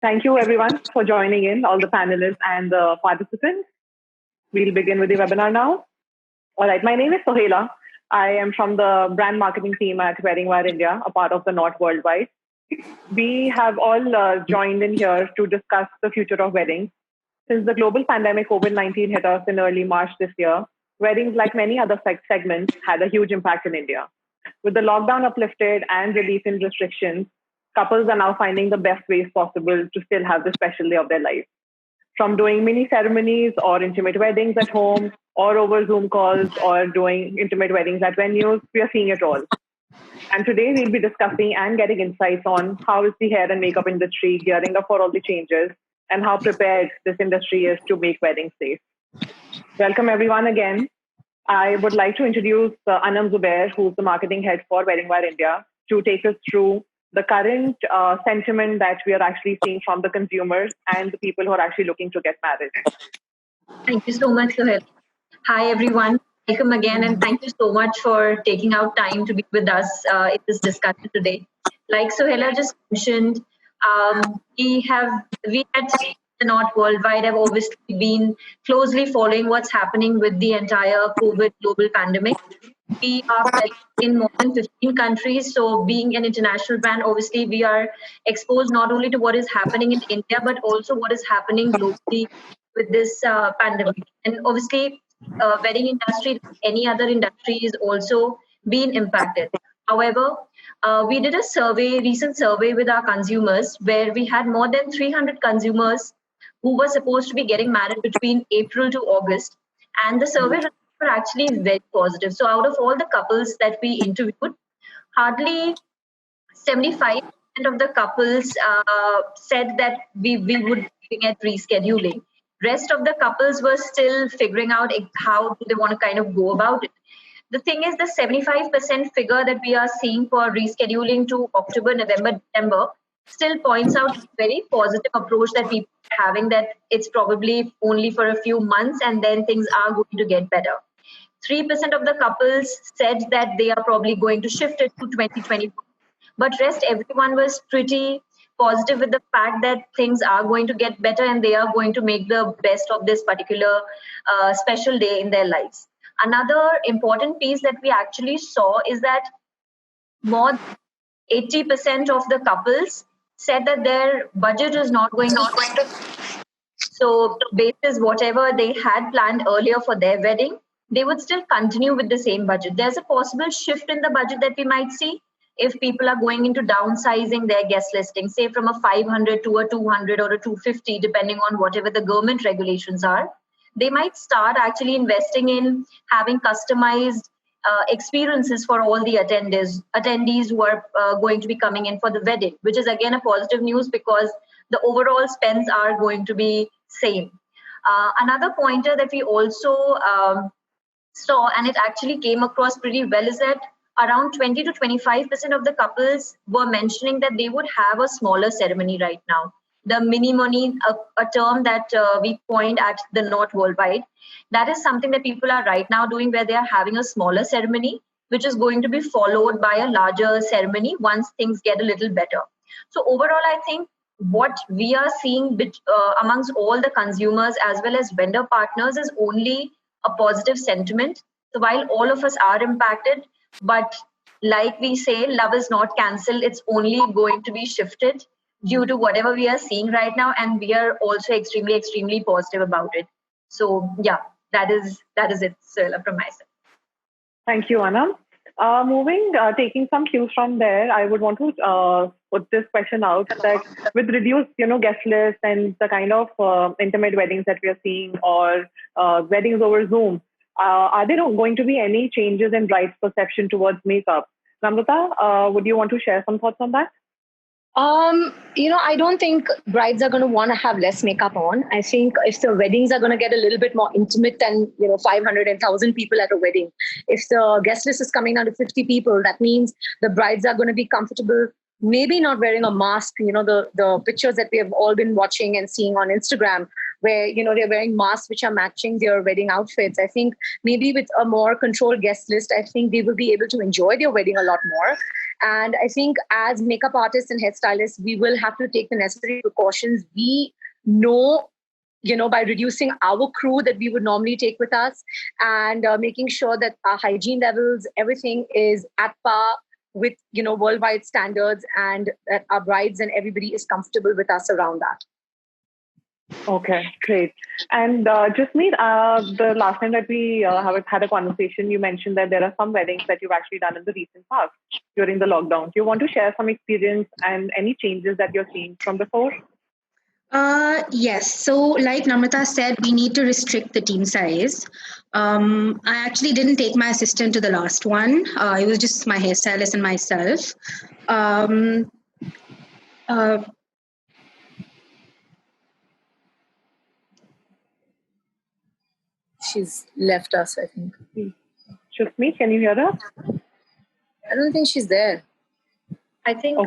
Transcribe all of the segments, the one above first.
Thank you everyone for joining in, all the panelists and the participants. We'll begin with the webinar now. All right, my name is Sohela. I am from the brand marketing team at WeddingWire India, a part of the Not Worldwide. We have all joined in here to discuss the future of weddings. Since the global pandemic COVID-19 hit us in early March this year, weddings, like many other segments, had a huge impact in India. With the lockdown uplifted and relief in restrictions, couples are now finding the best ways possible to still have the special day of their life. From doing mini ceremonies or intimate weddings at home or over Zoom calls or doing intimate weddings at venues, we are seeing it all. And today we'll be discussing and getting insights on how is the hair and makeup industry gearing up for all the changes and how prepared this industry is to make weddings safe. Welcome everyone again. I would like to introduce Anam Zubair, who's the marketing head for WeddingWire India, to take us through the current sentiment that we are actually seeing from the consumers and the people who are actually looking to get married. Thank you so much, Sohel. Hi, everyone. Welcome again, and thank you so much for taking out time to be with us in this discussion today. Like Sohela just mentioned, we at Not Worldwide have obviously been closely following what's happening with the entire COVID global pandemic. We are present in more than 15 countries. So being an international brand, obviously we are exposed not only to what is happening in India, but also what is happening globally with this pandemic. And obviously, wedding industry, like any other industry, is also being impacted. However, we did a recent survey with our consumers, where we had more than 300 consumers who were supposed to be getting married between April to August. And the survey results were actually very positive. So out of all the couples that we interviewed, hardly 75% of the couples said that we would be looking at rescheduling. Rest of the couples were still figuring out how do they want to kind of go about it. The thing is, the 75% figure that we are seeing for rescheduling to October, November, December still points out a very positive approach that people are having, that it's probably only for a few months and then things are going to get better. 3% of the couples said that they are probably going to shift it to 2024. But rest everyone was pretty positive with the fact that things are going to get better and they are going to make the best of this particular special day in their lives. Another important piece that we actually saw is that more than 80% of the couples said that their budget is not going to. So basis whatever they had planned earlier for their wedding, they would still continue with the same budget. There's a possible shift in the budget that we might see if people are going into downsizing their guest listing, say from a 500 to a 200 or a 250, depending on whatever the government regulations are. They might start actually investing in having customized experiences for all the attendees who are going to be coming in for the wedding, which is again a positive news because the overall spends are going to be same. Another pointer that we also saw, and it actually came across pretty well, is that around 20 to 25% of the couples were mentioning that they would have a smaller ceremony right now. The mini money, a term that we coined at the Not Worldwide, that is something that people are right now doing, where they are having a smaller ceremony, which is going to be followed by a larger ceremony once things get a little better. So overall, I think what we are seeing amongst all the consumers as well as vendor partners is only a positive sentiment. So while all of us are impacted, but like we say, love is not cancelled. It's only going to be shifted due to whatever we are seeing right now, and we are also extremely, extremely positive about it. So yeah, that is it, Srila, from my side. Thank you, Anna. Taking some cues from there, I would want to put this question out that with reduced, guest list and the kind of intimate weddings that we are seeing, or weddings over Zoom, are there going to be any changes in bride's perception towards makeup? Namrata, would you want to share some thoughts on that? I don't think brides are going to want to have less makeup on. I think if the weddings are going to get a little bit more intimate than, 500 and 1,000 people at a wedding, if the guest list is coming down to 50 people, that means the brides are going to be comfortable, maybe not wearing a mask. The pictures that we have all been watching and seeing on Instagram where, they're wearing masks which are matching their wedding outfits. I think maybe with a more controlled guest list, I think they will be able to enjoy their wedding a lot more. And I think as makeup artists and hairstylists, we will have to take the necessary precautions. We know, by reducing our crew that we would normally take with us, and making sure that our hygiene levels, everything is at par with, worldwide standards, and that our brides and everybody is comfortable with us around that. Okay, great. And just meet the last time that we have had a conversation, you mentioned that there are some weddings that you've actually done in the recent past during the lockdown. Do you want to share some experience and any changes that you're seeing from before? Yes. So like Namrata said, we need to restrict the team size. I actually didn't take my assistant to the last one. It was just my hairstylist and myself. She's left us, I think. Shusmi, can you hear us? I don't think she's there. I think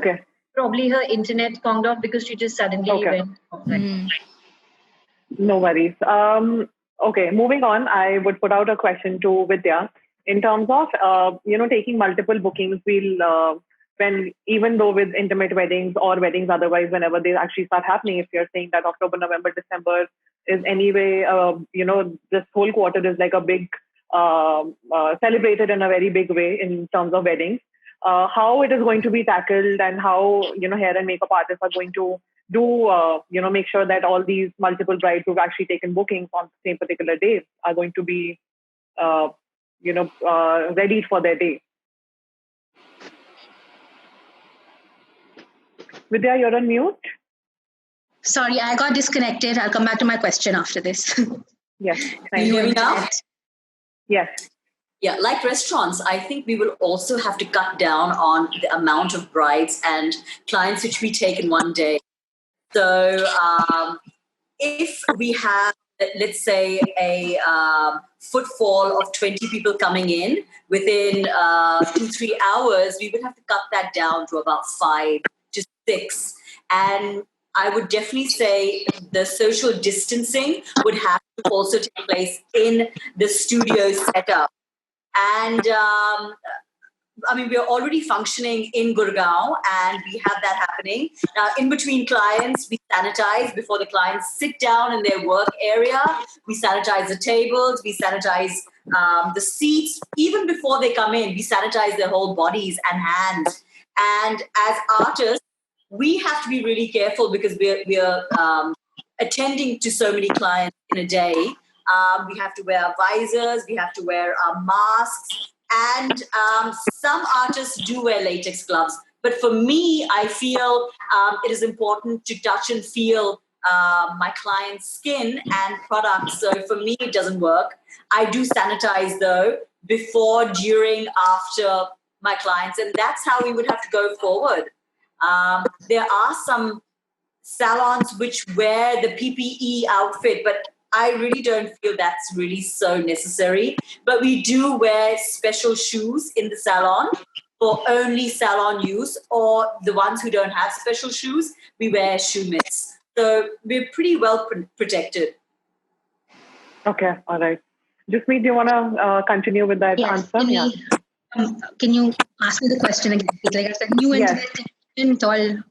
probably her internet conked off because she just suddenly went off. No worries. Okay, moving on, I would put out a question to Vidya. In terms of, taking multiple bookings, even though with intimate weddings or weddings otherwise, whenever they actually start happening, if you're saying that October, November, December is anyway, this whole quarter is like a big, celebrated in a very big way in terms of weddings. How it is going to be tackled, and how, hair and makeup artists are going to do, make sure that all these multiple brides who've actually taken bookings on the same particular day are going to be, ready for their day. Vidya, you're on mute. Sorry, I got disconnected. I'll come back to my question after this. Yes. Can you hear me now? Yes. Yeah, like restaurants, I think we will also have to cut down on the amount of brides and clients which we take in one day. So if we have, let's say, a footfall of 20 people coming in within 2-3 hours, we would have to cut that down to about 5 to 6. And I would definitely say the social distancing would have to also take place in the studio setup. And we are already functioning in Gurgaon, and we have that happening. Now, in between clients, we sanitize before the clients sit down in their work area. We sanitize the tables, we sanitize the seats. Even before they come in, we sanitize their whole bodies and hands. And as artists, we have to be really careful because we are attending to so many clients in a day. We have to wear visors, we have to wear masks, and some artists do wear latex gloves. But for me, I feel it is important to touch and feel my client's skin and products. So for me, it doesn't work. I do sanitize though, before, during, after my clients, and that's how we would have to go forward. There are some salons which wear the PPE outfit, but I really don't feel that's really so necessary. But we do wear special shoes in the salon for only salon use, or the ones who don't have special shoes, we wear shoe mitts. So we're pretty well protected. Okay, all right. Jasmeet, do you want to continue with that answer? Can you ask me the question again? Like I said, new and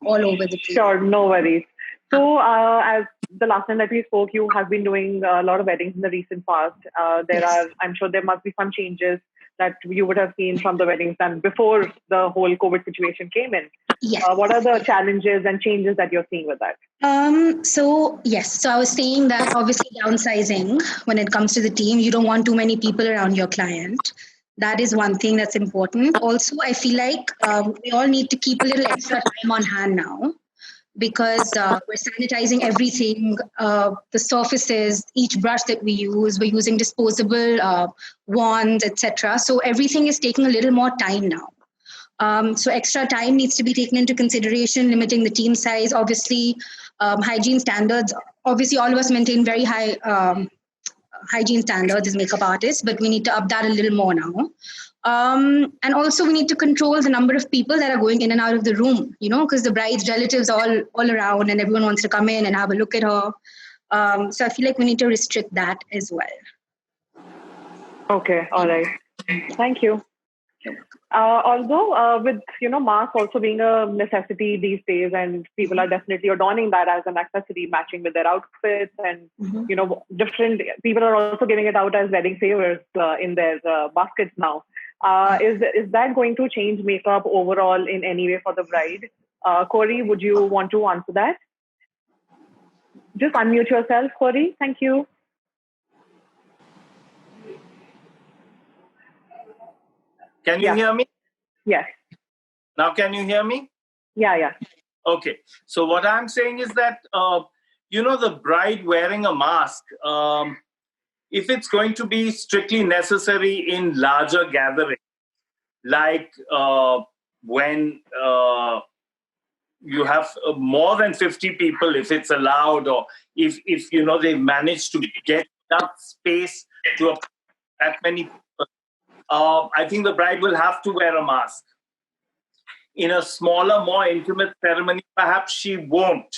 all over the place. Sure, no worries. So as the last time that we spoke, you have been doing a lot of weddings in the recent past. I'm sure there must be some changes that you would have seen from the weddings done before the whole COVID situation came in. Yes. What are the challenges and changes that you're seeing with that? So I was saying that obviously downsizing when it comes to the team, you don't want too many people around your client. That is one thing that's important. Also, I feel like we all need to keep a little extra time on hand now, because we're sanitizing everything, the surfaces, each brush that we use, we're using disposable wands, etc. So everything is taking a little more time now. So extra time needs to be taken into consideration, limiting the team size. Obviously, hygiene standards. Obviously, all of us maintain very high hygiene standards as makeup artists, but we need to up that a little more now. And also we need to control the number of people that are going in and out of the room, because the bride's relatives are all around and everyone wants to come in and have a look at her. So I feel like we need to restrict that as well. Okay, all right. Thank you. Although with masks also being a necessity these days, and people are definitely adorning that as an accessory, matching with their outfits, and different people are also giving it out as wedding favors in their baskets now. Is that going to change makeup overall in any way for the bride? Corey, would you want to answer that? Just unmute yourself, Corey. Thank you. Can you hear me? Yes. Now, can you hear me? Yeah. Okay. So what I'm saying is that, the bride wearing a mask, if it's going to be strictly necessary in larger gatherings, like when you have more than 50 people, if it's allowed, or if they manage to get enough space to that many people, I think the bride will have to wear a mask. In a smaller, more intimate ceremony, perhaps she won't.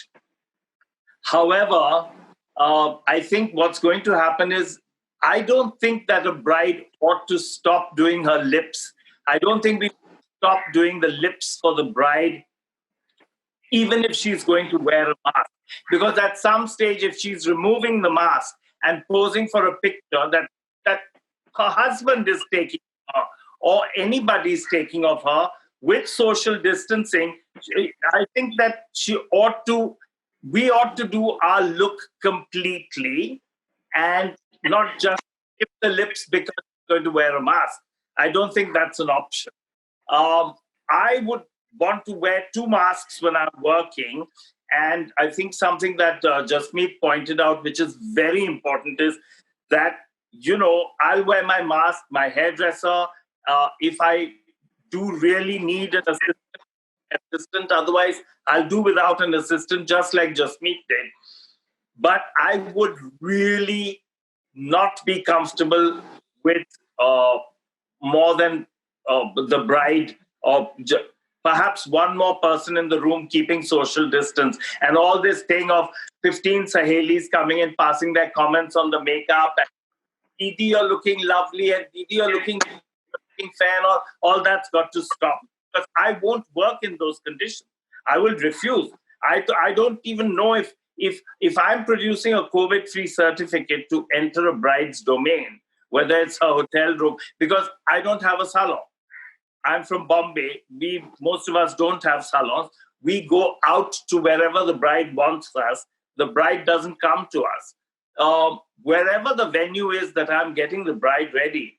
However, I think what's going to happen is, I don't think that a bride ought to stop doing her lips. I don't think we stop doing the lips for the bride, even if she's going to wear a mask. Because at some stage, if she's removing the mask and posing for a picture that her husband is taking of her, or anybody's taking of her, with social distancing, I think that we ought to do our look completely and not just skip the lips because she's going to wear a mask. I don't think that's an option. I would want to wear 2 masks when I'm working. And I think something that Jasmeet pointed out, which is very important, is that, I'll wear my mask, my hairdresser, if I do really need an assistant. Otherwise, I'll do without an assistant, just like Jasmeet did. But I would really not be comfortable with more than the bride, or perhaps one more person in the room keeping social distance. And all this thing of 15 Sahelis coming and passing their comments on the makeup, and Didi, you're looking lovely, and Didi, you're looking fan, all that's got to stop. Because I won't work in those conditions. I will refuse. I don't even know if I'm producing a COVID-free certificate to enter a bride's domain, whether it's a hotel room, because I don't have a salon. I'm from Bombay. Most of us don't have salons. We go out to wherever the bride wants us. The bride doesn't come to us. Wherever the venue is that I'm getting the bride ready,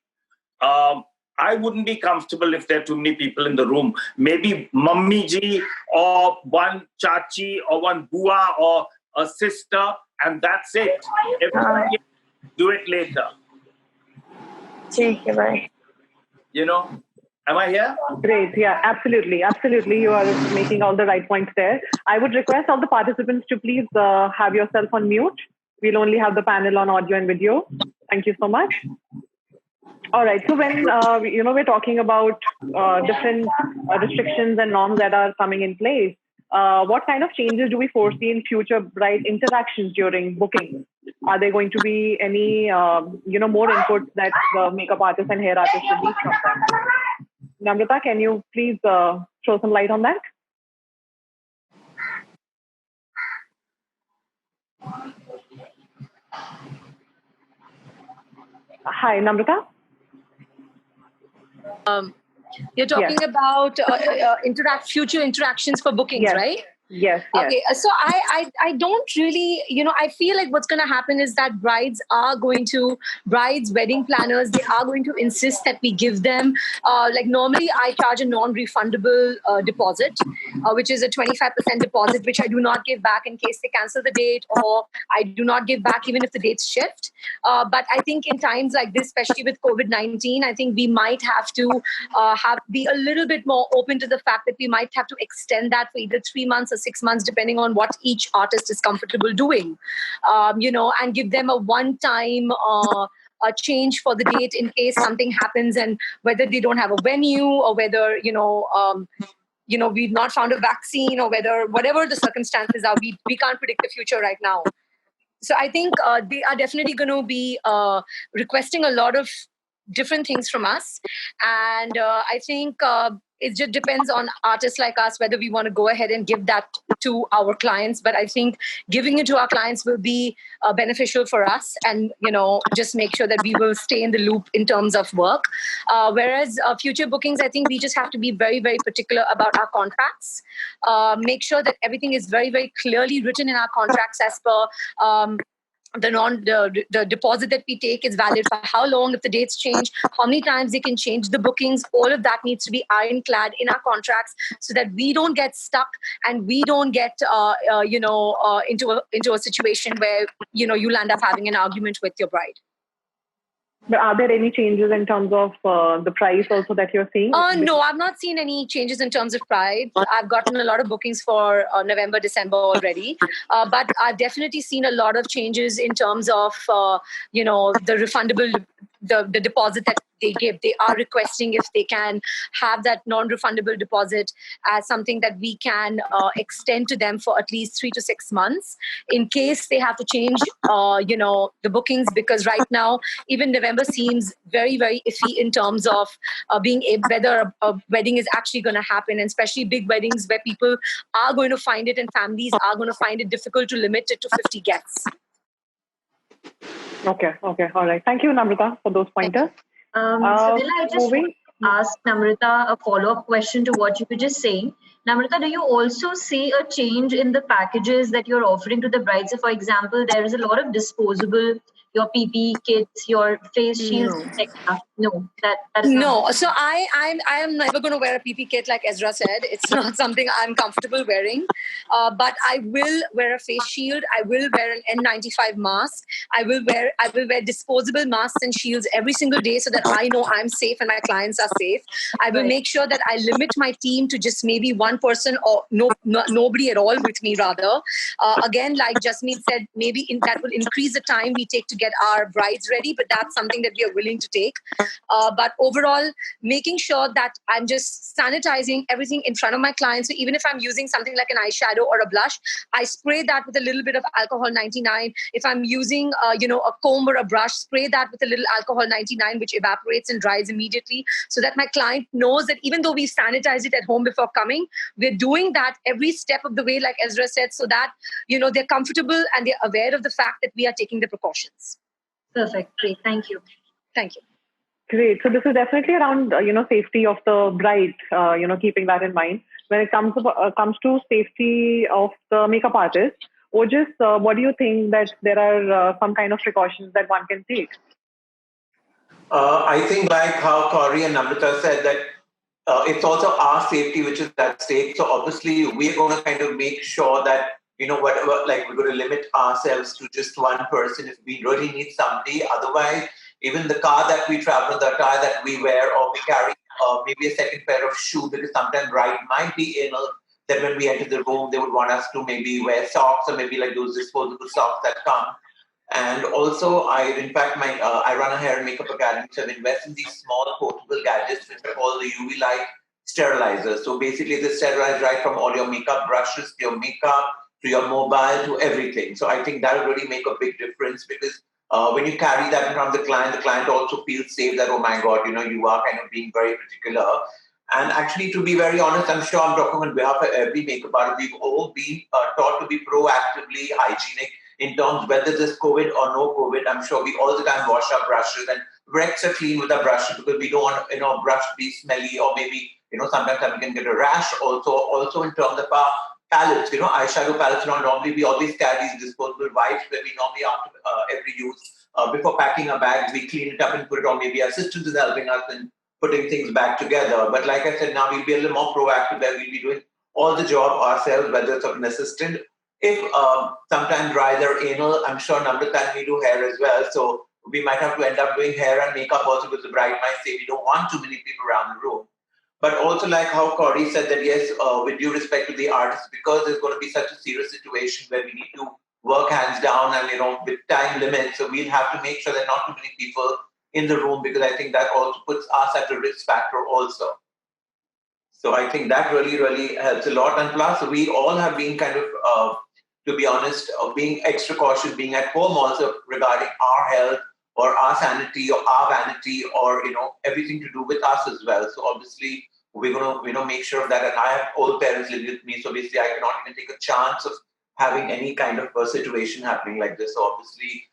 I wouldn't be comfortable if there are too many people in the room. Maybe Mummy ji, or one chachi, or one bua, or a sister, and that's it. Everybody do it later. Bye. Am I here? Great. Yeah, absolutely. You are making all the right points there. I would request all the participants to please have yourself on mute. We'll only have the panel on audio and video. Thank you so much. All right. So when we're talking about different restrictions and norms that are coming in place, what kind of changes do we foresee in future bride interactions during booking? Are there going to be any more inputs that the makeup artist and hair artist will need from them? Namrata, can you please throw some light on that? Hi, Namrata. You're talking about future interactions for bookings, right? Yes. Okay, so I don't really, I feel like what's going to happen is that brides, wedding planners, they are going to insist that we give them, like normally I charge a non-refundable deposit, which is a 25% deposit, which I do not give back in case they cancel the date, or I do not give back even if the dates shift. But I think in times like this, especially with COVID-19, I think we might have to be a little bit more open to the fact that we might have to extend that for either 3 months or 6 months, depending on what each artist is comfortable doing, and give them a one-time a change for the date in case something happens, and whether they don't have a venue, or whether, we've not found a vaccine, or whatever the circumstances are, we can't predict the future right now. So I think they are definitely going to be requesting a lot of different things from us. And I think it just depends on artists like us whether we want to go ahead and give that to our clients. But I think giving it to our clients will be beneficial for us, and just make sure that we will stay in the loop in terms of work. Whereas future bookings, I think we just have to be very, very particular about our contracts. Make sure that everything is very, very clearly written in our contracts as per the deposit that we take is valid for how long, if the dates change, how many times they can change the bookings. All of that needs to be ironclad in our contracts so that we don't get stuck and we don't get into a situation where you'll end up having an argument with your bride. But are there any changes in terms of the price also that you're seeing? No, I've not seen any changes in terms of price. I've gotten a lot of bookings for November, December already. But I've definitely seen a lot of changes in terms of, the refundable, the deposit that they give. They are requesting if they can have that non-refundable deposit as something that we can extend to them for at least 3 to 6 months in case they have to change, the bookings, because right now, even November seems very, very iffy in terms of whether a wedding is actually going to happen, and especially big weddings where people are going to find it and families are going to find it difficult to limit it to 50 guests. Okay, all right. Thank you, Namrata, for those pointers. So I just want to ask Namrata a follow-up question to what you were just saying. Namrata, do you also see a change in the packages that you're offering to the brides? So, for example, there is a lot of disposable, your PPE kits, your face shields, etc. No, that is no. So I am never going to wear a PP kit like Ezra said. It's not something I'm comfortable wearing. But I will wear a face shield. I will wear an N95 mask. I will wear disposable masks and shields every single day so that I know I'm safe and my clients are safe. I will make sure that I limit my team to just maybe one person or nobody at all with me rather. Again, like Jasmeet said, maybe that will increase the time we take to get our brides ready, but that's something that we are willing to take. But overall, making sure that I'm just sanitizing everything in front of my clients. So even if I'm using something like an eyeshadow or a blush, I spray that with a little bit of alcohol 99. If I'm using, a comb or a brush, spray that with a little alcohol 99, which evaporates and dries immediately, so that my client knows that even though we sanitized it at home before coming, we're doing that every step of the way, like Ezra said, so that, they're comfortable and they're aware of the fact that we are taking the precautions. Perfect. Great. Thank you. Thank you. Great. So this is definitely around, safety of the bride, keeping that in mind. When it comes to safety of the makeup artist, what do you think that there are some kind of precautions that one can take? I think like how Corey and Namrata said that it's also our safety which is at stake. So obviously we're going to kind of make sure that, whatever, like we're going to limit ourselves to just one person if we really need somebody. Otherwise, even the car that we travel, the attire that we wear, or we carry maybe a second pair of shoes, because sometimes bride might be ill, that when we enter the room, they would want us to maybe wear socks or maybe like those disposable socks that come. And also, I run a hair and makeup academy, so I invest in these small portable gadgets which are called the UV light sterilizers. So basically, they sterilize right from all your makeup brushes, to your makeup, to your mobile, to everything. So I think that will really make a big difference, because when you carry that in front of the client also feels safe that, oh my God, you are kind of being very particular. And actually, to be very honest, I'm sure I'm talking on behalf of every makeup artist. We've all been taught to be proactively hygienic in terms whether there's COVID or no COVID. I'm sure we all the time wash our brushes and Rex are clean with our brushes because we don't want brush to be smelly, or maybe sometimes we can get a rash. Also in terms of our palettes, eyeshadow palettes. Normally we always carry these disposable wipes where we normally after every use before packing our bags we clean it up and put it on. Maybe our assistant is helping us in putting things back together. But like I said, now we'll be a little more proactive where we'll be doing all the job ourselves, whether it's of an assistant. If sometimes brides are anal, I'm sure Namrata and me do hair as well. So we might have to end up doing hair and makeup also, because the bride might say we don't want too many people around the room. But also like how Corey said that, yes, with due respect to the artists, because there's going to be such a serious situation where we need to work hands down and, with time limits. So we'll have to make sure that not too many people in the room, because I think that also puts us at a risk factor also. So I think that really, really helps a lot. And plus, we all have been kind of to be honest, being extra cautious, being at home also regarding our health or our sanity or our vanity or, everything to do with us as well. So obviously we're going to, make sure of that. And I have old parents living with me. So basically I cannot even take a chance of having any kind of a situation happening like this. So obviously,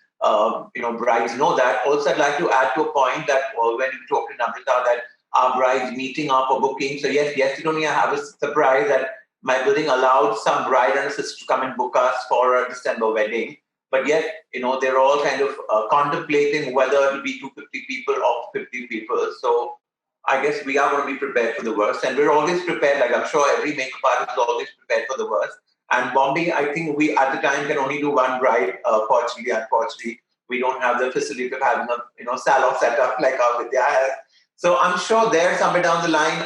brides know that. Also, I'd like to add to a point that when you talked to Namrata that our brides meeting up or booking. So yes, yesterday I have a surprise that my building allowed some bride and a sister to come and book us for a December wedding. But yet, they're all kind of contemplating whether it'll be 250 people or 50 people. So I guess we are going to be prepared for the worst. And we're always prepared. Like I'm sure every makeup artist is always prepared for the worst. And Bombay, I think we at the time can only do one bride. Unfortunately, we don't have the facility of having a salon set up like our Vidya has. So I'm sure there somewhere down the line,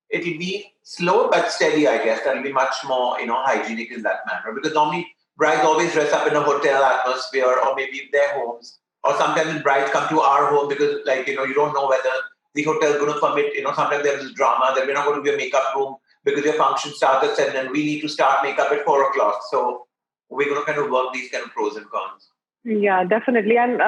it'll be slow but steady. I guess that'll be much more hygienic in that manner, because normally brides always dress up in a hotel atmosphere or maybe in their homes, or sometimes brides come to our home because you don't know whether the hotel is going to permit. Sometimes there's this drama that we're not going to be a makeup room because your function starts at 7 and we need to start makeup at 4 o'clock. So we're going to kind of work these kind of pros and cons. Yeah, definitely. And,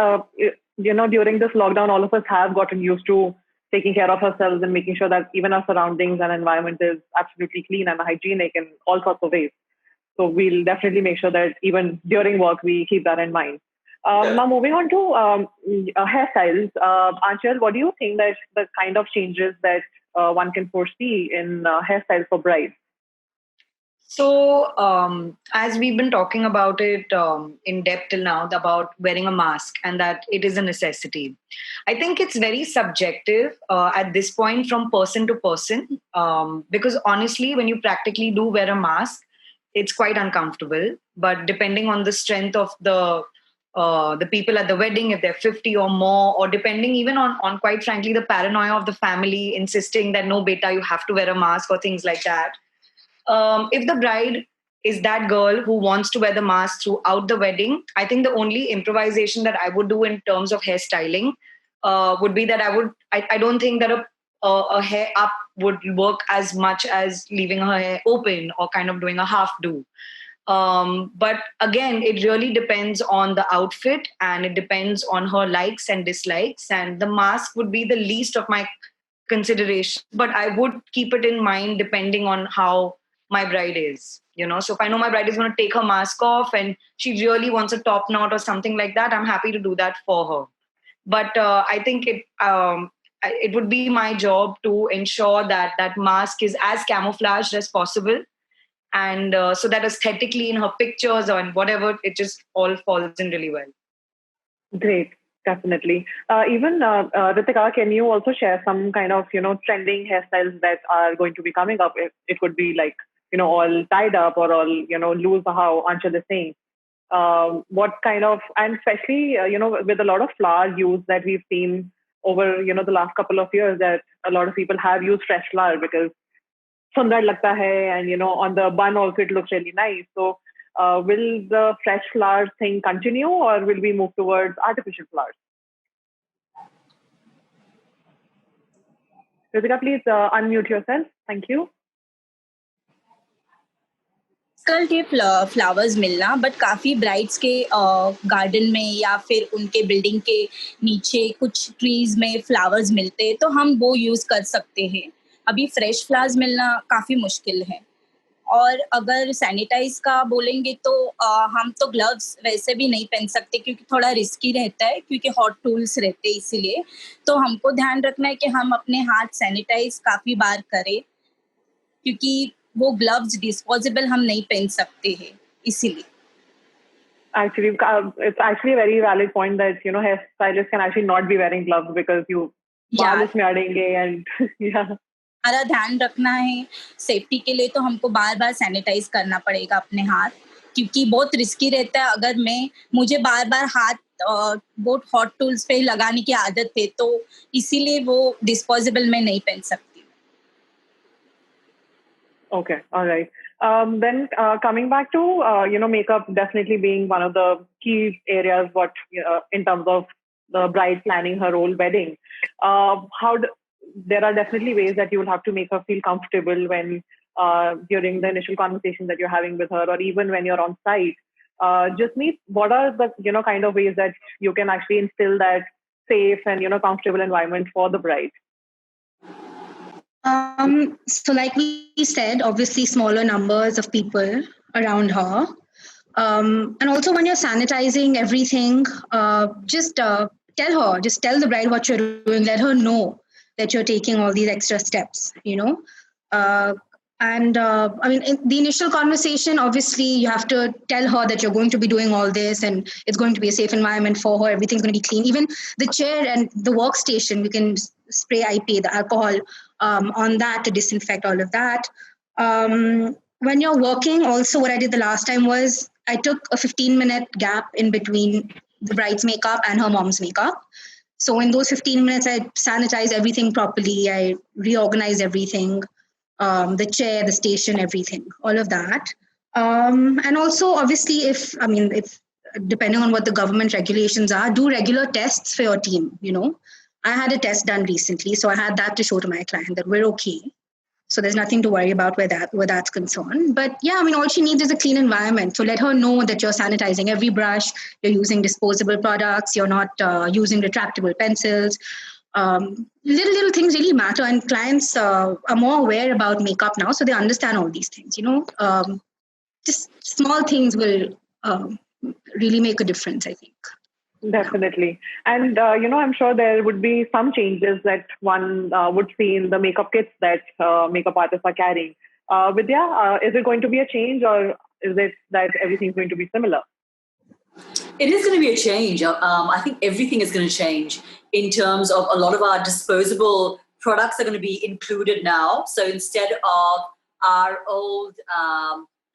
during this lockdown, all of us have gotten used to taking care of ourselves and making sure that even our surroundings and environment is absolutely clean and hygienic in all sorts of ways. So we'll definitely make sure that even during work, we keep that in mind. Now, moving on to hairstyles. Anchal, what do you think that the kind of changes that one can foresee in hairstyles for brides? So, as we've been talking about it in depth till now, about wearing a mask and that it is a necessity. I think it's very subjective at this point from person to person, because honestly, when you practically do wear a mask, it's quite uncomfortable. But depending on the strength of the people at the wedding, if they're 50 or more, or depending even on quite frankly, the paranoia of the family insisting that no, beta, you have to wear a mask or things like that. If the bride is that girl who wants to wear the mask throughout the wedding, I think the only improvisation that I would do in terms of hairstyling would be that I don't think that a hair up would work as much as leaving her hair open or kind of doing a half do. But again, it really depends on the outfit and it depends on her likes and dislikes. And the mask would be the least of my consideration, but I would keep it in mind depending on how my bride is. So if I know my bride is going to take her mask off and she really wants a top knot or something like that, I'm happy to do that for her. But I think it would be my job to ensure that that mask is as camouflaged as possible, and so that aesthetically in her pictures or in whatever, it just all falls in really well. Great, definitely. Even Ritika, can you also share some kind of trending hairstyles that are going to be coming up? It could be like all tied up or all loose, how Anchal is saying. What kind of, and especially with a lot of flour use that we've seen over the last couple of years, that a lot of people have used fresh flour because sundar lagta hai, and on the bun also it looks really nice. So will the fresh flour thing continue, or will we move towards artificial flowers? Ritika, please unmute yourself. Thank you. कल के flowers मिलना, but काफ़ी brides के garden में या फिर उनके building के नीचे कुछ ट्रीज में फ्लावर्स मिलते हैं, तो हम वो यूज़ कर सकते हैं. अभी फ्रेश फ्लावर्स मिलना काफ़ी मुश्किल है. और अगर सैनिटाइज का बोलेंगे तो हम तो ग्लव्स वैसे भी नहीं पहन सकते क्योंकि थोड़ा रिस्की रहता है, क्योंकि हॉट टूल्स रहते हैं. इसीलिए तो हमको ध्यान रखना है कि हम अपने हाथ सैनिटाइज काफ़ी बार करें, क्योंकि वो ग्लव्स डिस्पोजेबल हम नहीं पहन सकते हैं. इसीलिए Actually, it's actually a very valid point that hairstylists can actually not be wearing gloves because बाल उसमें अड़ेंगे and yeah. हमारा ध्यान रखना है सेफ्टी के लिए, तो हमको बार बार सैनिटाइज करना पड़ेगा अपने हाथ, क्योंकि बहुत रिस्की रहता है. अगर मुझे बार बार हाथ बहुत हॉट टूल्स पे लगाने की आदत है, तो इसीलिए वो डिस्पोजेबल में नहीं पहन सकती. Okay, all right. Then coming back to makeup definitely being one of the key areas in terms of the bride planning her whole wedding. There are definitely ways that you will have to make her feel comfortable when during the initial conversation that you're having with her, or even when you're on site. Just me, what are the kind of ways that you can actually instill that safe and comfortable environment for the bride? So like we said, obviously smaller numbers of people around her. And also when you're sanitizing everything, just tell the bride what you're doing, let her know that you're taking all these extra steps, I mean, in the initial conversation, obviously, you have to tell her that you're going to be doing all this and it's going to be a safe environment for her. Everything's going to be clean. Even the chair and the workstation, you can spray IP, the alcohol, on that to disinfect all of that. When you're working, also what I did the last time was I took a 15-minute gap in between the bride's makeup and her mom's makeup. So in those 15 minutes, I sanitized everything properly. I reorganized everything. The chair, the station, everything, all of that. And also, obviously, if depending on what the government regulations are, do regular tests for your team. I had a test done recently, so I had that to show to my client that we're okay. So there's nothing to worry about where that's concerned. But yeah, I mean, all she needs is a clean environment. So let her know that you're sanitizing every brush, you're using disposable products, you're not using retractable pencils. Little things really matter, and clients are more aware about makeup now, so they understand all these things. Just small things will really make a difference, I think. Definitely. And, I'm sure there would be some changes that one would see in the makeup kits that makeup artists are carrying. Vidya, is it going to be a change, or is it that everything's going to be similar? It is going to be a change. I think everything is going to change in terms of a lot of our disposable products are going to be included now. So instead of our old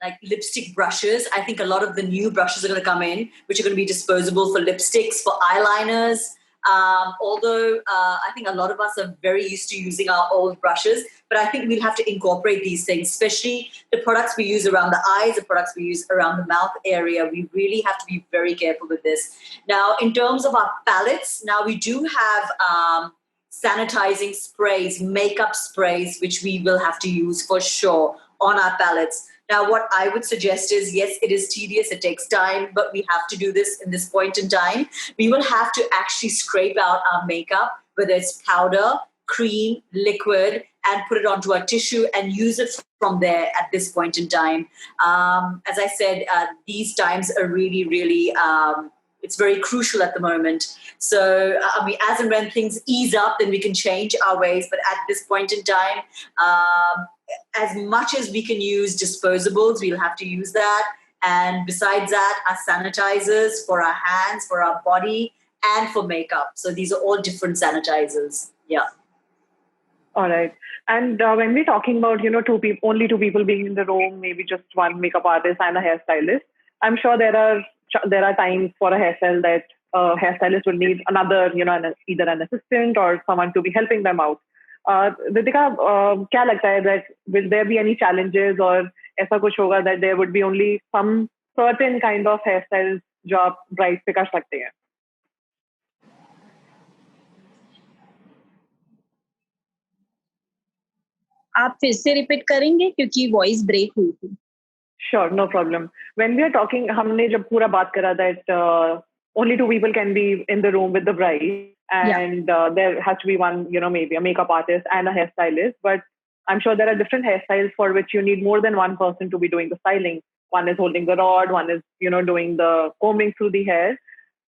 like lipstick brushes, I think a lot of the new brushes are going to come in, which are going to be disposable for lipsticks, for eyeliners. Although I think a lot of us are very used to using our old brushes, but I think we'll have to incorporate these things, especially the products we use around the eyes, the products we use around the mouth area. We really have to be very careful with this. Now, in terms of our palettes, now we do have sanitizing sprays, makeup sprays, which we will have to use for sure on our palettes. Now, what I would suggest is, yes, it is tedious, it takes time, but we have to do this in this point in time. We will have to actually scrape out our makeup, whether it's powder, cream, liquid, and put it onto our tissue and use it from there at this point in time. As I said, these times are really, really, it's very crucial at the moment. So, as and when things ease up, then we can change our ways. But at this point in time, as much as we can use disposables, we'll have to use that. And besides that, our sanitizers for our hands, for our body, and for makeup. So these are all different sanitizers. Yeah. All right. And when we're talking about, only two people being in the room, maybe just one makeup artist and a hairstylist, I'm sure there are times for a hairstyle that a hairstylist will need another, either an assistant or someone to be helping them out. Ritika, क्या लगता है that will there be any challenges or ऐसा कुछ होगा that there would be only some certain kind of hairstyles जो आप brides पे कर सकते हैं? आप फिर से रिपीट करेंगे क्योंकि वॉइस ब्रेक हुई थी. Sure, no problem. When we are talking, हमने जब पूरा बात करा that only two people can be in the room with the bride, and there has to be one, maybe a makeup artist and a hairstylist. But I'm sure there are different hairstyles for which you need more than one person to be doing the styling. One is holding the rod, one is, doing the combing through the hair.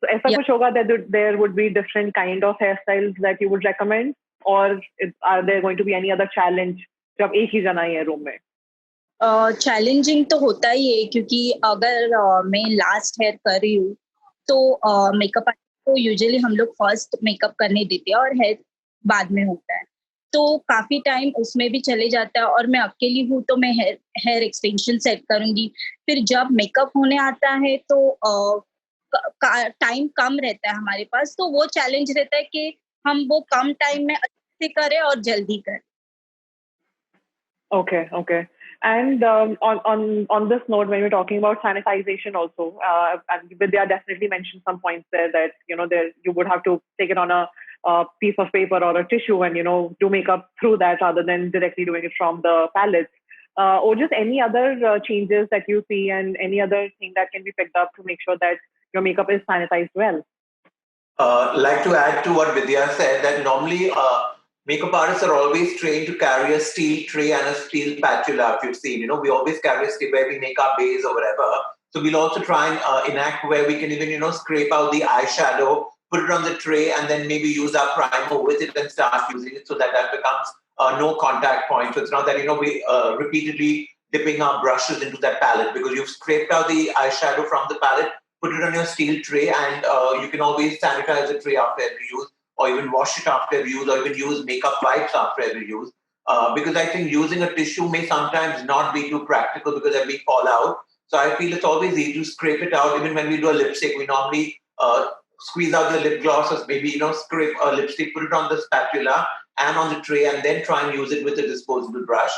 So ऐसा कुछ होगा that there would be different kind of hairstyles that you would recommend, or are there going to be any other challenge जब एक ही जना ही है room में? Challenging तो होता ही है क्योंकि अगर मैं लास्ट हेयर कर रही हूँ तो मेकअप आर्टिस्ट को यूजुअली हम लोग फर्स्ट मेकअप करने देते हैं और हेयर बाद में होता है, तो काफी टाइम उसमें भी चले जाता है. और मैं अकेली हूँ तो मैं हेयर एक्सटेंशन सेट करूंगी, फिर जब मेकअप होने आता है तो टाइम कम रहता है हमारे पास, तो वो चैलेंज रहता है कि हम वो कम टाइम में अच्छे से करें और जल्दी करें. Okay. And on this note, when we're talking about sanitization also, and Vidya definitely mentioned some points there that, there you would have to take it on a piece of paper or a tissue and, do makeup through that rather than directly doing it from the palettes. or just any other changes that you see and any other thing that can be picked up to make sure that your makeup is sanitized well? Like to add to what Vidya said, that normally makeup artists are always trained to carry a steel tray and a steel spatula. If you've seen, we always carry a steel where we make our base or whatever. So we'll also try and enact where we can even, scrape out the eyeshadow, put it on the tray, and then maybe use our primer with it and start using it so that becomes no contact point. So it's not that, we repeatedly dipping our brushes into that palette because you've scraped out the eyeshadow from the palette, put it on your steel tray, and you can always sanitize the tray after every use, or even wash it after every use, or even use makeup wipes after every use. Because I think using a tissue may sometimes not be too practical because they may fall out. So I feel it's always easy to scrape it out. Even when we do a lipstick, we normally squeeze out the lip gloss or maybe scrape a lipstick, put it on the spatula and on the tray, and then try and use it with a disposable brush.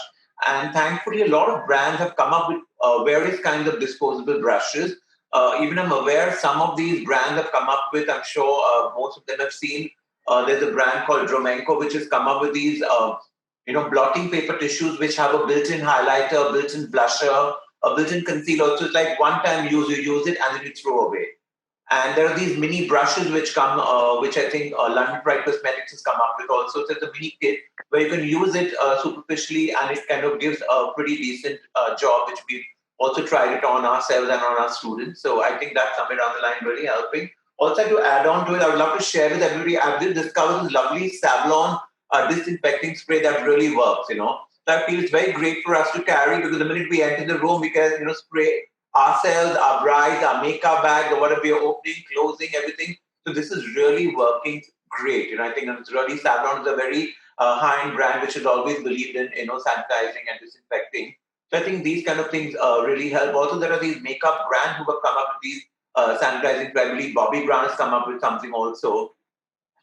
And thankfully, a lot of brands have come up with various kinds of disposable brushes. Even I'm aware some of these brands have come up with, I'm sure most of them have seen, there's a brand called Dromenko which has come up with these, blotting paper tissues which have a built-in highlighter, built-in blusher, a built-in concealer. So it's like one-time use, you use it and then you throw away. And there are these mini brushes which come, which I think London Pride Cosmetics has come up with also. So it's a mini kit where you can use it superficially and it kind of gives a pretty decent job, which we've also tried it on ourselves and on our students. So I think that's somewhere down the line really helping. Also, to add on to it, I would love to share with everybody, I've just discovered this lovely Savlon disinfecting spray that really works, So I feel it's very great for us to carry because the minute we enter the room, we can, spray ourselves, our brides, our makeup bag, or whatever we are opening, closing, everything. So this is really working great. I think it's really Savlon is a very high-end brand which has always believed in, sanitizing and disinfecting. So I think these kind of things really help. Also, there are these makeup brands who have come up with these sanitizing. I believe Bobbi Brown has come up with something also.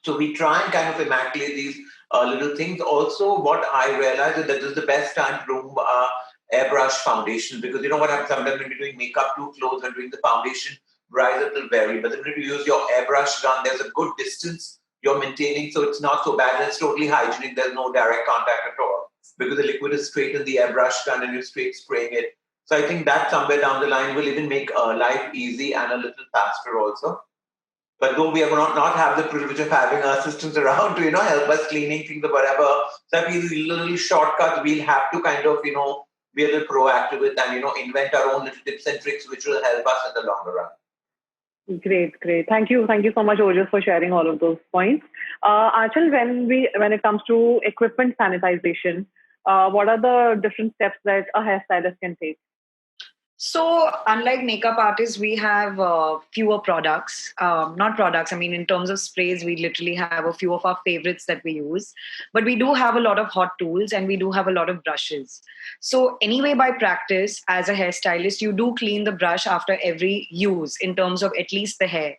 So we try and kind of immaculate these little things. Also, what I realized is that this is the best time to remove airbrush foundation because you know what happens sometimes when you're doing makeup too close when doing the foundation, dries it will vary. But then when you use your airbrush gun, there's a good distance you're maintaining, so it's not so bad and it's totally hygienic. There's no direct contact at all because the liquid is straight in the airbrush gun and you're straight spraying it. So I think that somewhere down the line will even make life easy and a little faster also. But though we are not have the privilege of having our assistants around to, help us cleaning things or whatever. So I feel little shortcuts we'll have to kind of, be a little proactive with and, invent our own little tips and tricks which will help us in the longer run. Great. Thank you so much, Ojas, for sharing all of those points. Achal, when it comes to equipment sanitization, what are the different steps that a hairstylist can take? So, unlike makeup artists, we have fewer products. Not products, I mean, in terms of sprays, we literally have a few of our favorites that we use. But we do have a lot of hot tools and we do have a lot of brushes. So, anyway, by practice, as a hairstylist, you do clean the brush after every use in terms of at least the hair.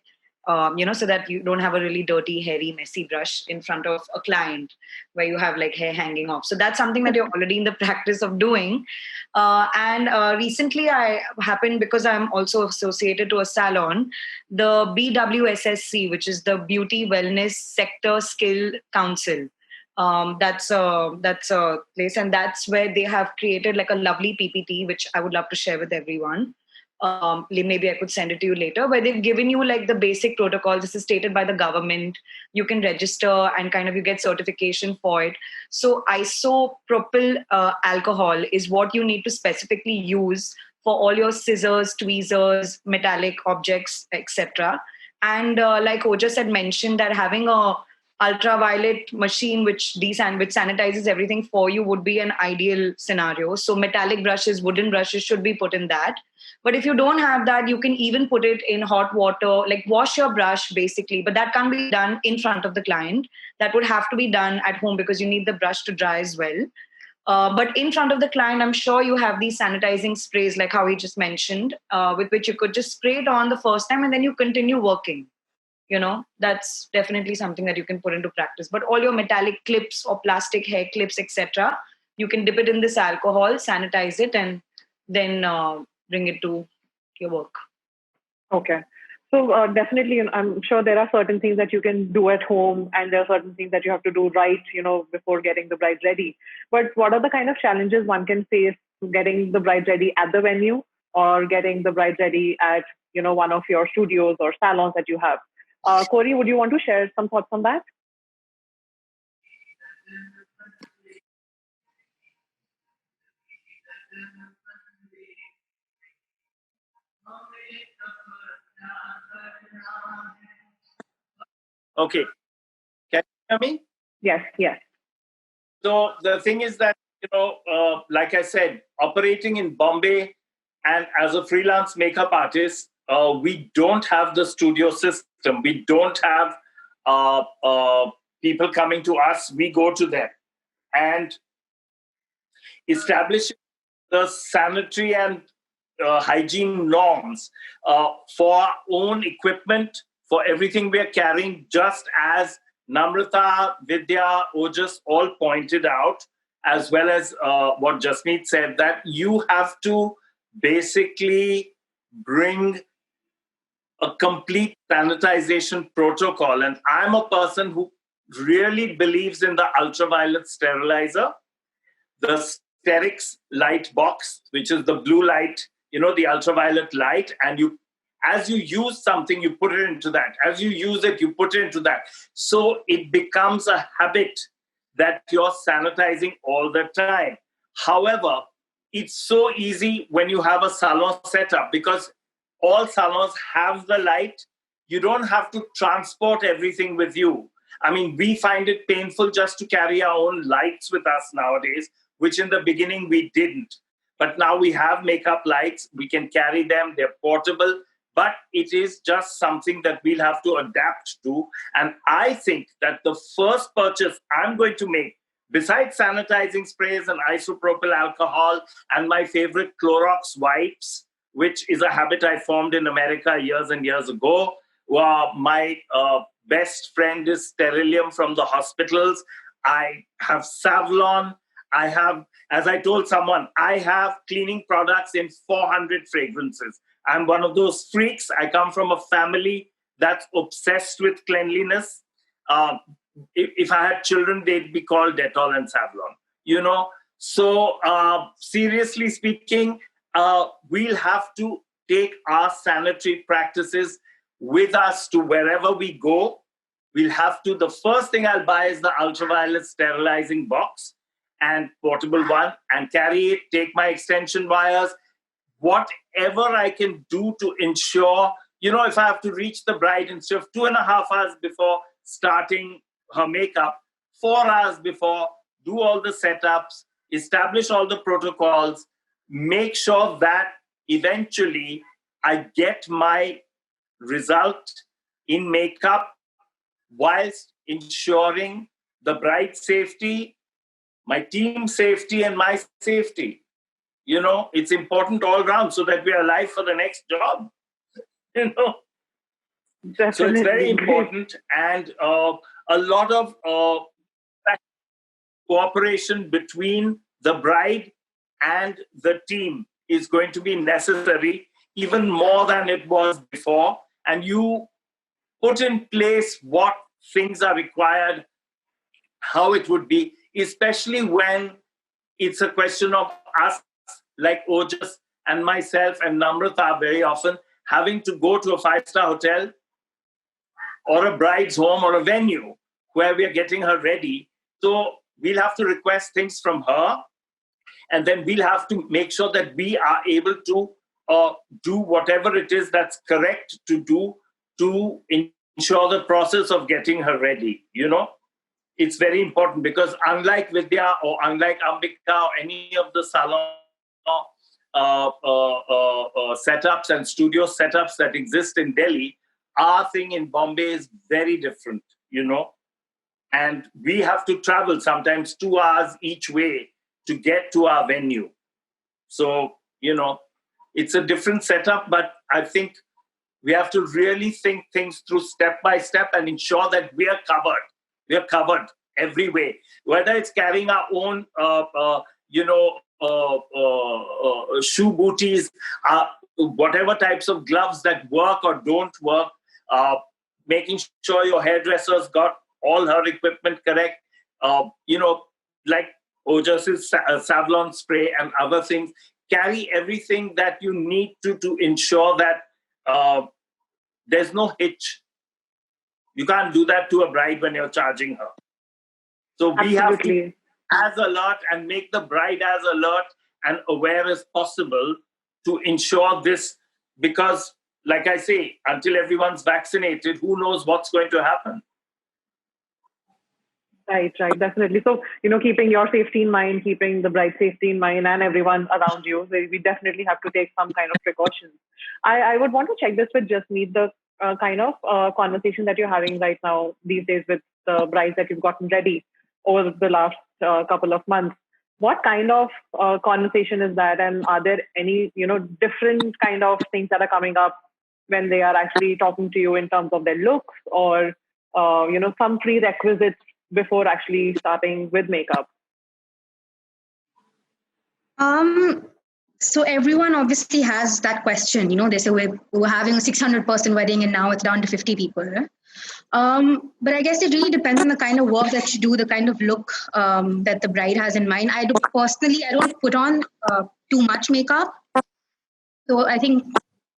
So that you don't have a really dirty, hairy, messy brush in front of a client where you have like hair hanging off. So that's something that you're already in the practice of doing. And recently I happened, because I'm also associated to a salon, the BWSSC, which is the Beauty Wellness Sector Skill Council. That's a place, and that's where they have created like a lovely PPT, which I would love to share with everyone. Maybe I could send it to you later, where they've given you like the basic protocol. This is stated by the government. You can register and kind of you get certification for it. So isopropyl alcohol is what you need to specifically use for all your scissors, tweezers, metallic objects, etc. And like Ojas had mentioned, that having a ultraviolet machine which sanitizes everything for you would be an ideal scenario. So metallic brushes, wooden brushes should be put in that. But if you don't have that, you can even put it in hot water, like wash your brush basically, but that can't be done in front of the client. That would have to be done at home because you need the brush to dry as well. But in front of the client, I'm sure you have these sanitizing sprays like how he just mentioned, with which you could just spray it on the first time and then you continue working. That's definitely something that you can put into practice. But all your metallic clips or plastic hair clips, etc., you can dip it in this alcohol, sanitize it, and then bring it to your work. Okay. So definitely, I'm sure there are certain things that you can do at home and there are certain things that you have to do right, before getting the bride ready. But what are the kind of challenges one can face getting the bride ready at the venue or getting the bride ready at, one of your studios or salons that you have. Corey, would you want to share some thoughts on that? Okay. Can you hear me? Yes, yes. So the thing is that, like I said, operating in Bombay and as a freelance makeup artist, we don't have the studio system. We don't have people coming to us. We go to them. And establishing the sanitary and hygiene norms for our own equipment, for everything we are carrying, just as Namrata, Vidya, Ojas all pointed out, as well as what Jasmeet said, that you have to basically bring a complete sanitization protocol. And I'm a person who really believes in the ultraviolet sterilizer, the Sterix light box, which is the blue light, the ultraviolet light, and as you use something, you put it into that. As you use it, you put it into that. So it becomes a habit that you're sanitizing all the time. However, it's so easy when you have a salon setup because all salons have the light. You don't have to transport everything with you. I mean, we find it painful just to carry our own lights with us nowadays, which in the beginning we didn't. But now we have makeup lights. We can carry them. They're portable. But it is just something that we'll have to adapt to. And I think that the first purchase I'm going to make, besides sanitizing sprays and isopropyl alcohol and my favorite Clorox wipes, which is a habit I formed in America years and years ago, my best friend is Sterilium from the hospitals. I have Savlon. I have, as I told someone, I have cleaning products in 400 fragrances. I'm one of those freaks. I come from a family that's obsessed with cleanliness. If I had children, they'd be called Dettol and Savlon, So seriously speaking, we'll have to take our sanitary practices with us to wherever we go. We'll have to, the first thing I'll buy is the ultraviolet sterilizing box and portable one and carry it, take my extension wires, whatever I can do to ensure, if I have to reach the bride instead of 2.5 hours before starting her makeup, 4 hours before, do all the setups, establish all the protocols, make sure that eventually I get my result in makeup whilst ensuring the bride's safety, my team safety, and my safety. It's important all around so that we are alive for the next job. Definitely. So it's very important, and a lot of cooperation between the bride and the team is going to be necessary, even more than it was before. And you put in place what things are required, how it would be, especially when it's a question of us, like Ojas and myself and Namrata, very often having to go to a 5-star hotel or a bride's home or a venue where we are getting her ready. So we'll have to request things from her, and then we'll have to make sure that we are able to do whatever it is that's correct to do to ensure the process of getting her ready. It's very important because unlike Vidya or unlike Ambika or any of the salon setups and studio setups that exist in Delhi, our thing in Bombay is very different, and we have to travel sometimes 2 hours each way to get to our venue. So, it's a different setup, but I think we have to really think things through step by step and ensure that we are covered. We are covered every way, whether it's carrying our own, shoe booties, whatever types of gloves that work or don't work, making sure your hairdresser's got all her equipment correct. Like Ojas's Savlon spray and other things. Carry everything that you need to ensure that there's no hitch. You can't do that to a bride when you're charging her. So we have to be as alert and make the bride as alert and aware as possible to ensure this, because like I say, until everyone's vaccinated, who knows what's going to happen? Right, definitely. So, keeping your safety in mind, keeping the bride's safety in mind and everyone around you, we definitely have to take some kind of precautions. I would want to check this with Jasmeet, the kind of conversation that you're having right now these days with the brides that you've gotten ready over the last couple of months. What kind of conversation is that? And are there any, different kind of things that are coming up when they are actually talking to you in terms of their looks or, some prerequisites before actually starting with makeup? So everyone obviously has that question. They say we're having a 600-person wedding and now it's down to 50 people. But I guess it really depends on the kind of work that you do, the kind of look that the bride has in mind. I don't put on too much makeup. So I think,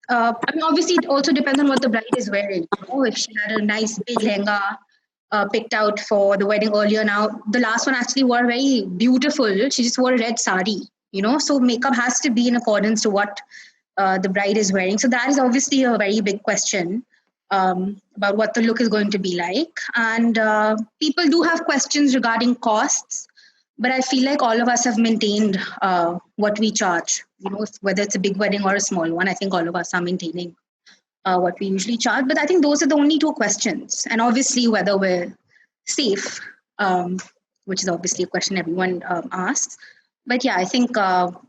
obviously it also depends on what the bride is wearing. If she had a nice big lehenga picked out for the wedding earlier. Now, the last one actually wore very beautiful. She just wore a red sari, so makeup has to be in accordance to what the bride is wearing. So that is obviously a very big question about what the look is going to be like. And people do have questions regarding costs, but I feel like all of us have maintained what we charge, whether it's a big wedding or a small one. I think all of us are maintaining what we usually charge. But I think those are the only two questions. And obviously whether we're safe, which is obviously a question everyone asks. But yeah, I think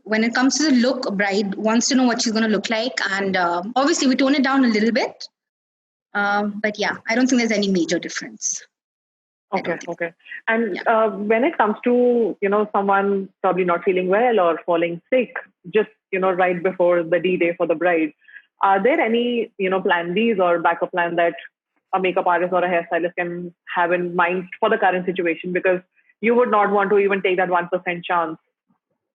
when it comes to the look, a bride wants to know what she's going to look like. And obviously we tone it down a little bit. But yeah, I don't think there's any major difference. Okay. And when it comes to, someone probably not feeling well or falling sick, just, right before the D-Day for the bride, are there any, plan Bs or backup plan that a makeup artist or a hairstylist can have in mind for the current situation? Because you would not want to even take that 1% chance,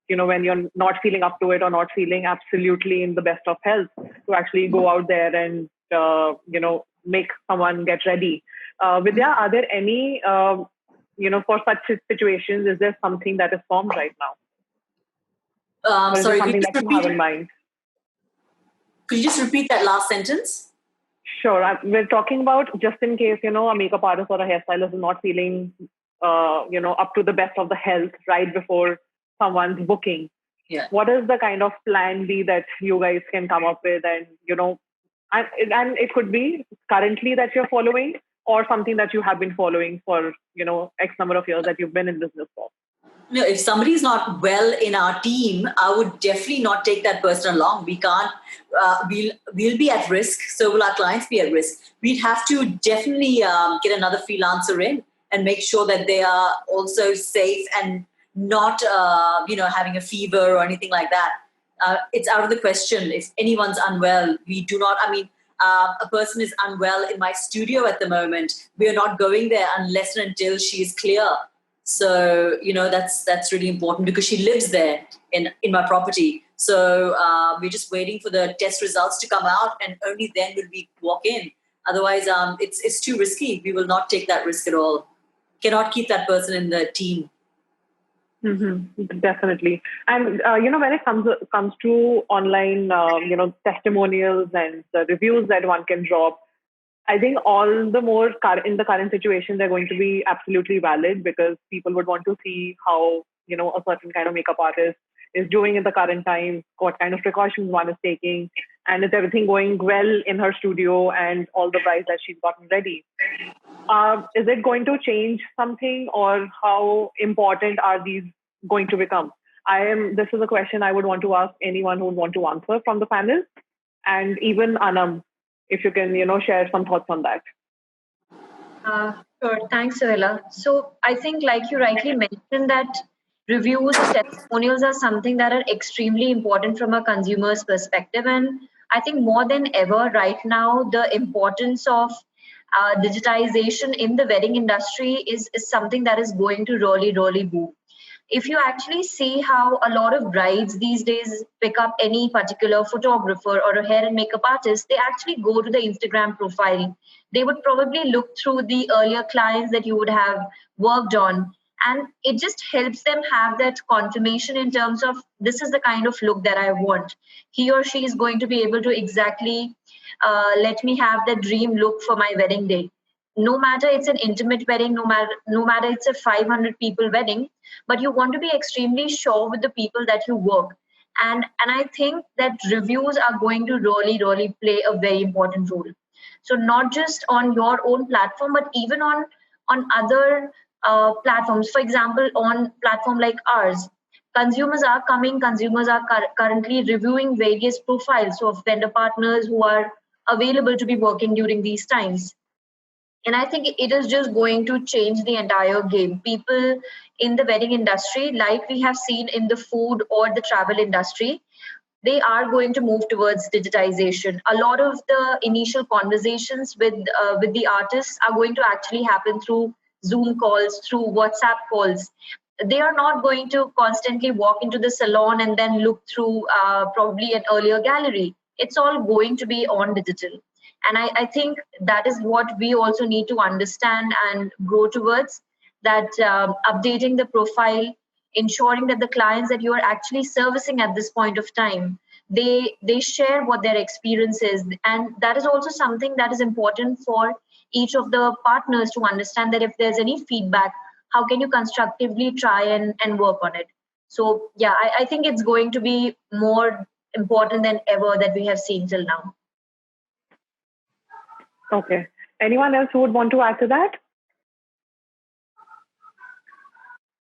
when you're not feeling up to it or not feeling absolutely in the best of health, to actually go out there and, make someone get ready. Vidya, are there any, for such situations, is there something that is formed right now? Or is Sorry, there something that you have in mind? Could you just repeat that last sentence? Sure. We're talking about just in case, a makeup artist or a hairstylist is not feeling, up to the best of the health right before someone's booking. Yeah. What is the kind of plan B that you guys can come up with? And, and it could be currently that you're following or something that you have been following for, X number of years that you've been in business for. No, if somebody's not well in our team, I would definitely not take that person along. We can't, we'll be at risk. So will our clients be at risk. We'd have to definitely get another freelancer in and make sure that they are also safe and not, having a fever or anything like that. It's out of the question. If anyone's unwell, we do not, a person is unwell in my studio at the moment. We are not going there unless and until she is clear. So, that's really important because she lives there in my property. So we're just waiting for the test results to come out and only then will we walk in. Otherwise, it's too risky. We will not take that risk at all. Cannot keep that person in the team. Mm-hmm. Definitely. And, when it comes to online, testimonials and the reviews that one can drop, I think all the more in the current situation, they're going to be absolutely valid because people would want to see how, a certain kind of makeup artist is doing in the current times, what kind of precautions one is taking, and is everything going well in her studio and all the brides that she's gotten ready. Is it going to change something or how important are these going to become? This is a question I would want to ask anyone who would want to answer from the panel, and even Anam, if you can, share some thoughts on that. Sure. Thanks, Sohela. So I think, like you rightly mentioned, that reviews or testimonials are something that are extremely important from a consumer's perspective. And I think more than ever right now, the importance of digitization in the wedding industry is something that is going to really, really boom. if you actually see how a lot of brides these days pick up any particular photographer or a hair and makeup artist, they actually go to the Instagram profile. They would probably look through the earlier clients that you would have worked on. And it just helps them have that confirmation in terms of this is the kind of look that I want. He or she is going to be able to exactly let me have the dream look for my wedding day. No matter it's an intimate wedding, no matter it's a 500 people wedding, but you want to be extremely sure with the people that you work. And I think that reviews are going to really play a very important role. So not just on your own platform, but even on other platforms. For example, on platform like ours, consumers are currently reviewing various profiles of vendor partners who are available to be working during these times. And I think it is just going to change the entire game. People in the wedding industry, like we have seen in the food or the travel industry, they are going to move towards digitization. A lot of the initial conversations with the artists are going to actually happen through Zoom calls, through WhatsApp calls. They are not going to constantly walk into the salon and then look through probably an earlier gallery. It's all going to be on digital. And I think that is what we also need to understand and grow towards, that updating the profile, ensuring that the clients that you are actually servicing at this point of time, they share what their experience is. And that is also something that is important for each of the partners to understand, that if there's any feedback, how can you constructively try and work on it. So yeah, I think it's going to be more important than ever that we have seen till now. Okay. Anyone else who would want to add to that?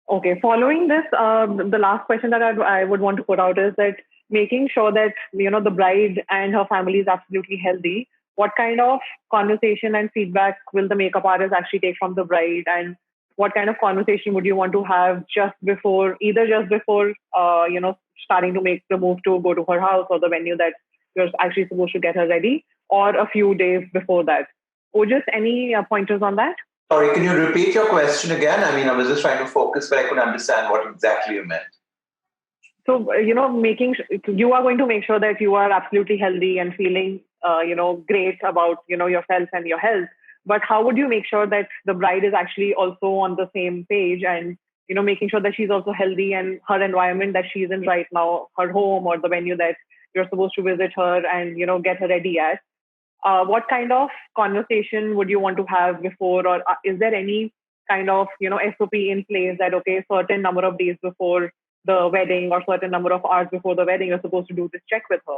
Okay. Following this, the last question that I would want to put out is that making sure that the bride and her family is absolutely healthy. What kind of conversation and feedback will the makeup artist actually take from the bride, and what kind of conversation would you want to have just before starting to make the move to go to her house or the venue that you're actually supposed to get her ready, or a few days before that? Or just any pointers on that? Sorry, can you repeat your question again? I mean, I was just trying to focus, but I couldn't understand what exactly you meant. So, you are going to make sure that you are absolutely healthy and feeling, great about, yourself and your health. But how would you make sure that the bride is actually also on the same page and, making sure that she's also healthy and her environment that she's in right now, her home or the venue that you're supposed to visit her and, get her ready at? What kind of conversation would you want to have before, or is there any kind of, SOP in place that, okay, certain number of days before the wedding or certain number of hours before the wedding, you're supposed to do this check with her?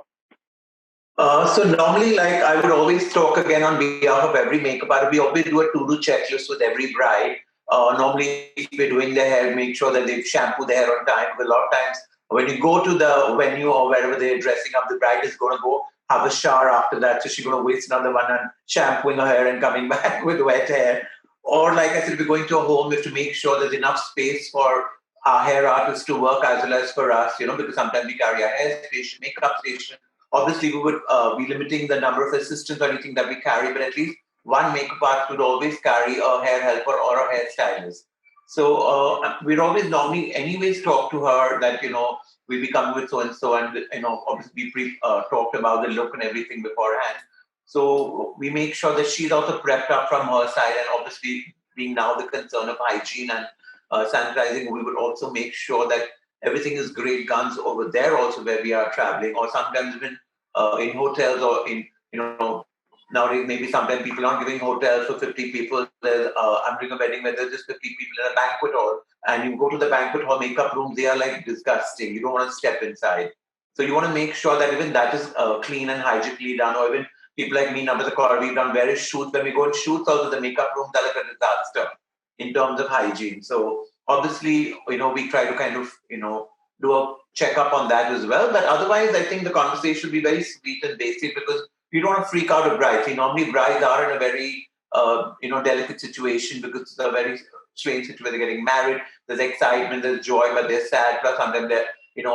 So normally, like I would always talk again on behalf of every makeup artist. We always do a to-do checklist with every bride. Normally, if we're doing their hair, make sure that they shampoo their hair on time. But a lot of times, when you go to the venue or wherever they're dressing up, the bride is going to go have a shower after that. So she's going to waste another one on shampooing her hair and coming back with wet hair. Or like I said, we're going to a home, we have to make sure there's enough space for our hair artists to work as well as for us, because sometimes we carry a hair station, makeup station. Obviously, we would be limiting the number of assistants or anything that we carry, but at least one makeup artist would always carry a hair helper or a hairstylist. So we'd always normally anyways talk to her that, we'll be coming with so-and-so, and, obviously we talked about the look and everything beforehand. So we make sure that she's also prepped up from her side, and obviously being now the concern of hygiene and sanitizing, we would also make sure that everything is great guns over there also where we are traveling, or sometimes even in hotels or in, nowadays maybe sometimes people aren't giving hotels for 50 people. I'm doing a wedding where there's just 50 people in a banquet hall, and you go to the banquet hall makeup rooms, they are like disgusting. You don't want to step inside. So you want to make sure that even that is clean and hygienically done, or even people like me, Namrata Kaur, we've done various shoots. When we go in shoots also, the makeup rooms are like a disaster in terms of hygiene. So obviously, we try to kind of, do a checkup on that as well. But otherwise, I think the conversation should be very sweet and basic, because you don't want to freak out a bride. See, normally brides are in a very, delicate situation, because it's a very strange situation where they're getting married. There's excitement, there's joy, but they're sad. Plus, sometimes they're,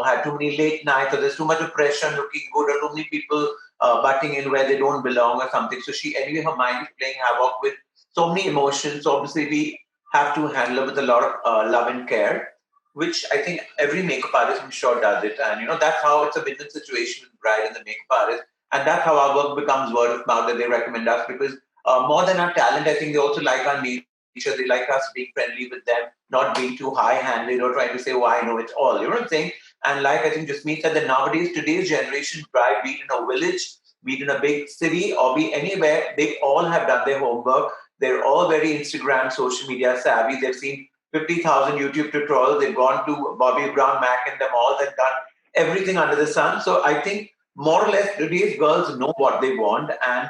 had too many late nights, or there's too much of pressure on looking good, or too many people butting in where they don't belong or something. So anyway, her mind is playing havoc with so many emotions. So obviously, we have to handle it with a lot of love and care. which I think every makeup artist, I'm sure, does it. And, that's how it's a win-win situation with bride and the makeup artist. And that's how our work becomes word of mouth, that they recommend us, because more than our talent, I think they also like our nature. They like us being friendly with them, not being too high-handed or trying to say, oh, I know it all. You know what I'm saying? And like I think Jasmeet said, that nowadays, today's generation bride, be it in a village, be it in a big city, or be anywhere, they all have done their homework. They're all very Instagram, social media savvy. They've seen 50,000 YouTube tutorials. They've gone to Bobby Brown, Mac, and them all. They've done everything under the sun. So I think more or less today's girls know what they want. And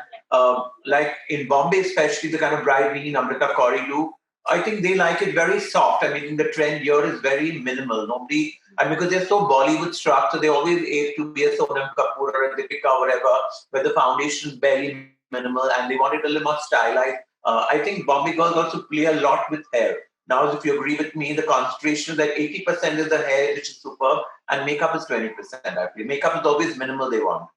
like in Bombay, especially the kind of bride me and Amrita Kauri do, I think they like it very soft. I mean, the trend here is very minimal. Nobody, and because they're so Bollywood struck, so they always aim to be a Sonam Kapoor or a Deepika, whatever, where the foundation is very minimal and they want it a little more stylized. I think Bombay girls also play a lot with hair. Now, if you agree with me, the concentration is that 80% is the hair, which is superb, and makeup is 20%. I feel makeup is always minimal. They want.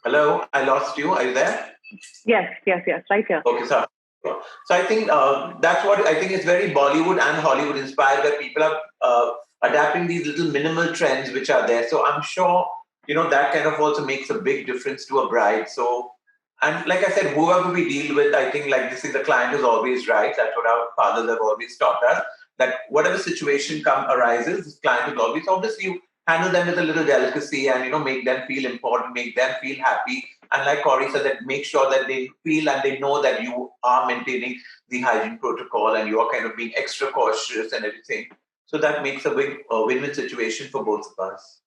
Hello, I lost you. Are you there? Yes, right here. Okay, sir. So I think that's what I think is very Bollywood and Hollywood inspired, where people are adapting these little minimal trends which are there. So I'm sure, that kind of also makes a big difference to a bride. So, and like I said, whoever we deal with, I think like this is the client is always right. That's what our fathers have always taught us, that whatever situation arises, this client is always, obviously you handle them with a little delicacy and, make them feel important, make them feel happy. And like Corey said, that make sure that they feel and they know that you are maintaining the hygiene protocol and you are kind of being extra cautious and everything. So that makes a big win-win situation for both of us.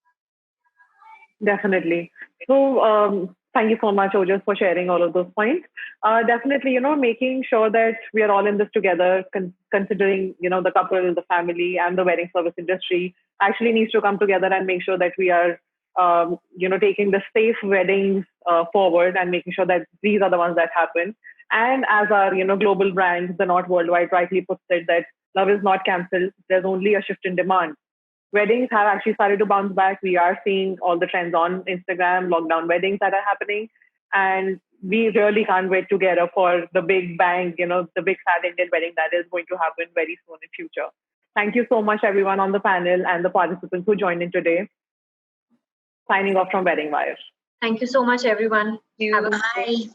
Definitely. So thank you so much, Ojas, for sharing all of those points. Definitely, making sure that we are all in this together, considering, the couple, the family, and the wedding service industry actually needs to come together and make sure that we are, taking the safe weddings forward and making sure that these are the ones that happen. And as our, global brand, the Not Worldwide, rightly puts it, that love is not cancelled. There's only a shift in demand. Weddings have actually started to bounce back. We are seeing all the trends on Instagram, lockdown weddings that are happening. And we really can't wait together for the big bang, the big sad Indian wedding that is going to happen very soon in future. Thank you so much, everyone on the panel and the participants who joined in today. Signing off from Wedding Wire. Thank you so much, everyone. Bye.